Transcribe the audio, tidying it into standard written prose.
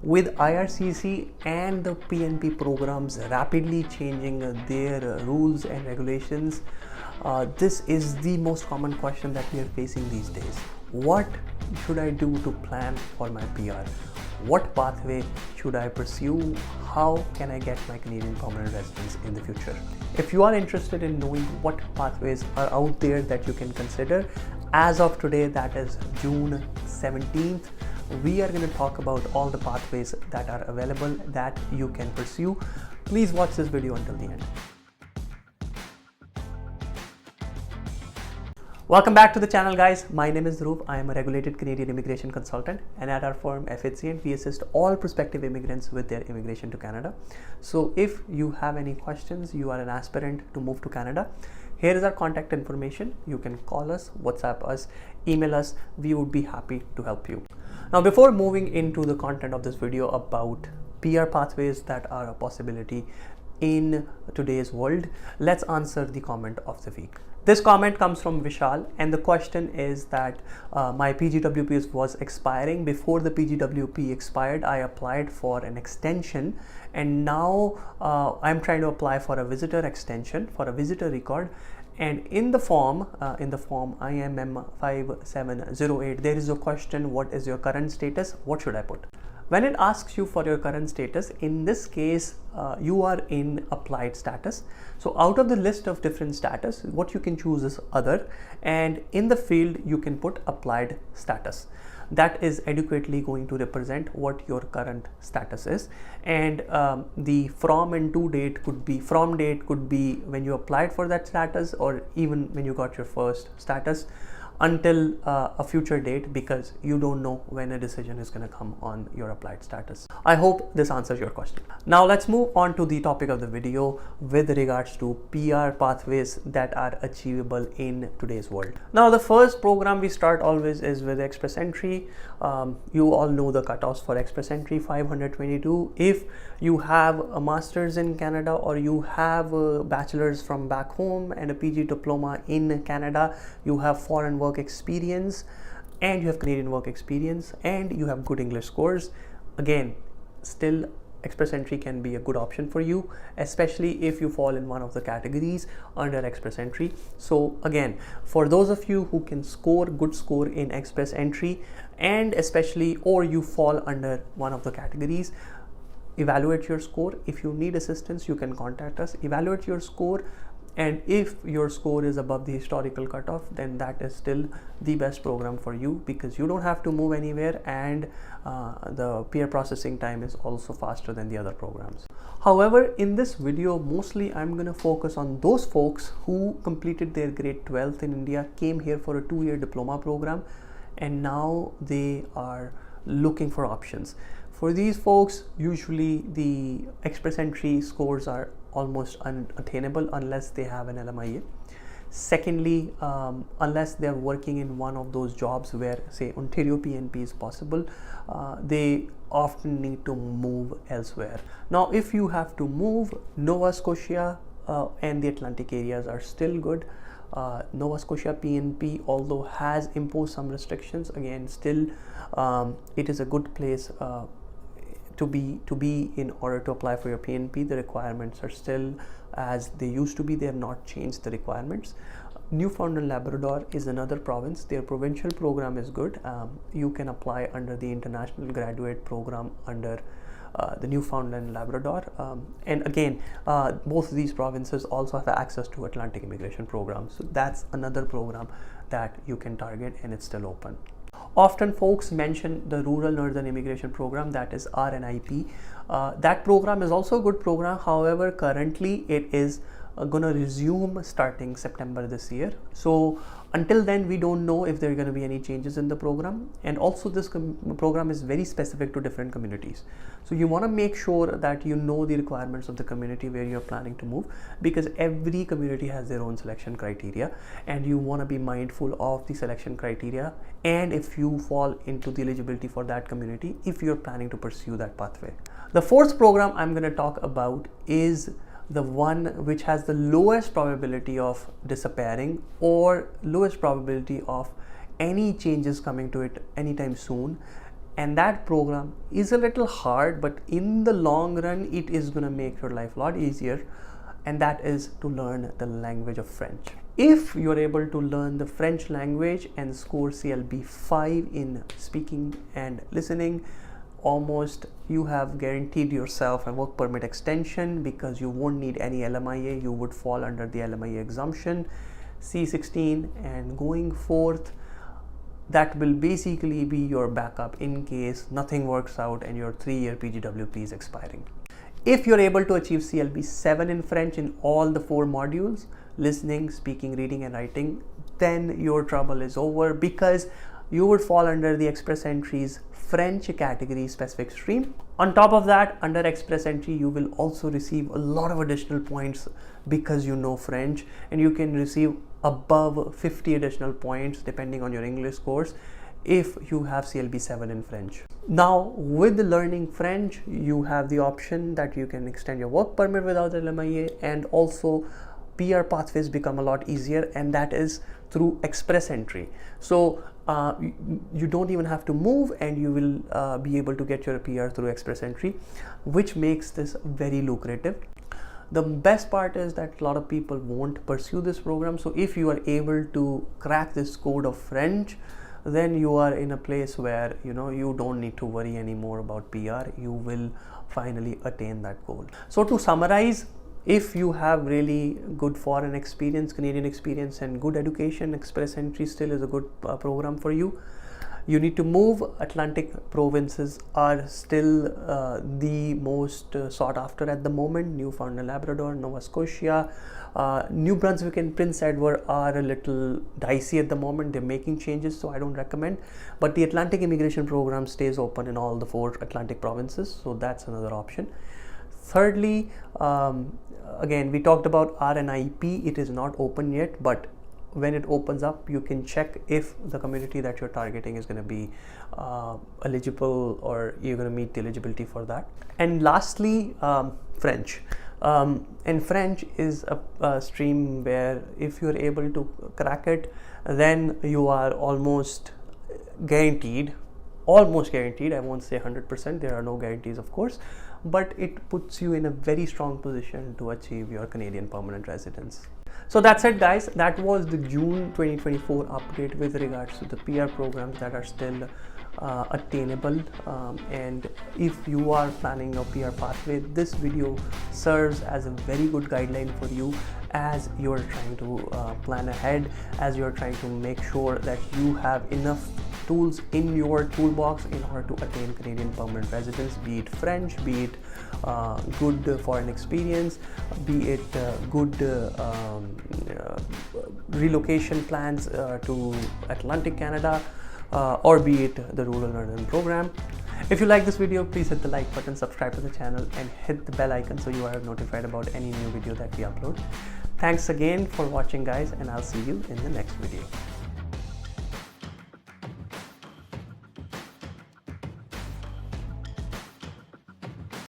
With IRCC and the PNP programs rapidly changing their rules and regulations, this is the most common question that we are facing these days. What should I do to plan for my PR? What pathway should I pursue? How can I get my Canadian permanent residence in the future? If you are interested in knowing what pathways are out there that you can consider, as of today, that is June 17th, we are going to talk about all the pathways that are available that you can pursue. Please watch this video until the end. Welcome back to the channel, guys. My name is Dhruv. I am a regulated Canadian immigration consultant, and at our firm Effizient, we assist all prospective immigrants with their immigration to Canada. So if you have any questions, you are an aspirant to move to Canada, here is our contact information. You can call us, WhatsApp us, email us. We would be happy to help you. Now, before moving into the content of this video about PR pathways that are a possibility in today's world, let's answer the comment of the week. This comment comes from Vishal, and the question is that my PGWP was expiring. Before the PGWP expired, I applied for an extension, and now I'm trying to apply for a visitor extension, for a visitor record. And in the form IMM 5708, there is a question: what is your current status? What should I put? When it asks you for your current status, in this case, you are in applied status. So out of the list of different status, what you can choose is other, and in the field you can put applied status. That is adequately going to represent what your current status is. And the from and to date could be, from date could be when you applied for that status, or even when you got your first status, until a future date, because you don't know when a decision is going to come on your applied status. I hope this answers your question. Now let's move on to the topic of the video with regards to PR pathways that are achievable in today's world. Now, the first program we start always is with Express Entry. You all know the cutoffs for Express Entry: 522. If you have a master's in Canada, or you have a bachelor's from back home and a PG diploma in Canada, you have foreign work experience, and you have Canadian work experience, and you have good English scores, again, still Express Entry can be a good option for you, especially if you fall in one of the categories under Express Entry. So again, for those of you who can score good score in Express Entry, and especially, or you fall under one of the categories, evaluate your score. If you need assistance, you can contact us. Evaluate your score, and if your score is above the historical cutoff, then that is still the best program for you, because you don't have to move anywhere, and the peer processing time is also faster than the other programs. However, in this video, mostly I'm going to focus on those folks who completed their grade 12th in India, came here for a 2-year diploma program, and now they are looking for options. For these folks, usually the Express Entry scores are almost unattainable unless they have an LMIA. Secondly, unless they're working in one of those jobs where, say, Ontario PNP is possible, they often need to move elsewhere. Now, if you have to move, Nova Scotia and the Atlantic areas are still good. Nova Scotia PNP, although has imposed some restrictions, again, still it is a good place to be in order to apply for your PNP. The requirements are still as they used to be. They have not changed the requirements. Newfoundland Labrador is another province. Their provincial program is good. You can apply under the international graduate program under the Newfoundland Labrador, and again, both of these provinces also have access to Atlantic immigration programs. So that's another program that you can target, and it's still open. Often folks mention the Rural Northern Immigration Program, that is RNIP. That program is also a good program. However, currently it is going to resume starting September this year. So until then, we don't know if there are going to be any changes in the program. And also, this program is very specific to different communities. So you want to make sure that you know the requirements of the community where you're planning to move, because every community has their own selection criteria, and you want to be mindful of the selection criteria, and if you fall into the eligibility for that community, if you're planning to pursue that pathway. The fourth program I'm going to talk about is the one which has the lowest probability of disappearing, or lowest probability of any changes coming to it anytime soon, and that program is a little hard, but in the long run it is going to make your life a lot easier, and that is to learn the language of French. If you're able to learn the French language and score CLB 5 in speaking and listening, almost you have guaranteed yourself a work permit extension, because you won't need any LMIA. You would fall under the LMIA exemption C16, and going forth, that will basically be your backup in case nothing works out and your 3-year PGWP is expiring. If you're able to achieve CLB 7 in French in all the 4 modules, listening, speaking, reading and writing, then your trouble is over, because you would fall under the Express Entry's French category specific stream. On top of that, under Express Entry, you will also receive a lot of additional points because you know French, and you can receive above 50 additional points depending on your English scores if you have CLB 7 in French. Now, with learning French, you have the option that you can extend your work permit without LMIA, and also PR pathways become a lot easier, and that is through Express Entry. So you don't even have to move, and you will be able to get your PR through Express Entry, which makes this very lucrative. The best part is that a lot of people won't pursue this program. So if you are able to crack this code of French, then you are in a place where you don't need to worry anymore about PR. You will finally attain that goal. So to summarize, if you have really good foreign experience, Canadian experience and good education, Express Entry still is a good program for you. You need to move. Atlantic provinces are still the most sought after at the moment. Newfoundland, Labrador, Nova Scotia, New Brunswick and Prince Edward are a little dicey at the moment. They're making changes, so I don't recommend. But the Atlantic immigration program stays open in all the 4 Atlantic provinces, so that's another option. Thirdly, again, we talked about RNIP. It is not open yet, but when it opens up, you can check if the community that you're targeting is going to be eligible, or you're going to meet the eligibility for that. And lastly, French. And French is a stream where if you're able to crack it, then you are almost guaranteed. I won't say 100%. There are no guarantees, of course, but it puts you in a very strong position to achieve your Canadian permanent residence. So that's it, guys. That was the June 2024 update with regards to the PR programs that are still attainable, and if you are planning a PR pathway, this video serves as a very good guideline for you as you're trying to plan ahead, as you're trying to make sure that you have enough tools in your toolbox in order to attain Canadian permanent residence, be it French, be it good foreign experience, be it good relocation plans to Atlantic Canada, or be it the Rural Learning Program. If you like this video, please hit the like button, subscribe to the channel and hit the bell icon so you are notified about any new video that we upload. Thanks again for watching, guys, and I'll see you in the next video.